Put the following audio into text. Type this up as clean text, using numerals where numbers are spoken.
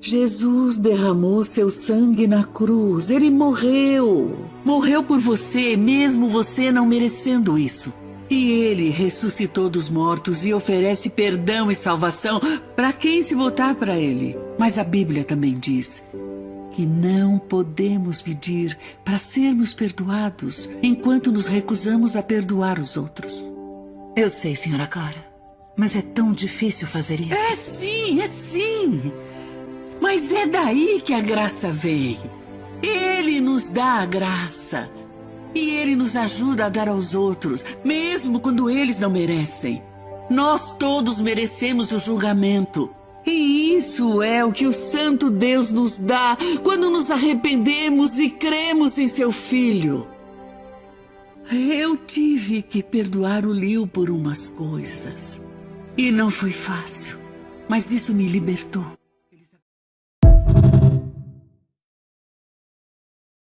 Jesus derramou seu sangue na cruz. Ele morreu. Morreu por você, mesmo você não merecendo isso. E ele ressuscitou dos mortos e oferece perdão e salvação para quem se voltar para ele. Mas a Bíblia também diz que não podemos pedir para sermos perdoados enquanto nos recusamos a perdoar os outros. Eu sei, senhora Clara, mas é tão difícil fazer isso. É sim, é sim. Mas é daí que a graça vem. Ele nos dá a graça. E ele nos ajuda a dar aos outros, mesmo quando eles não merecem. Nós todos merecemos o julgamento. E isso é o que o Santo Deus nos dá quando nos arrependemos e cremos em seu Filho. Eu tive que perdoar o Liu por umas coisas. E não foi fácil, mas isso me libertou.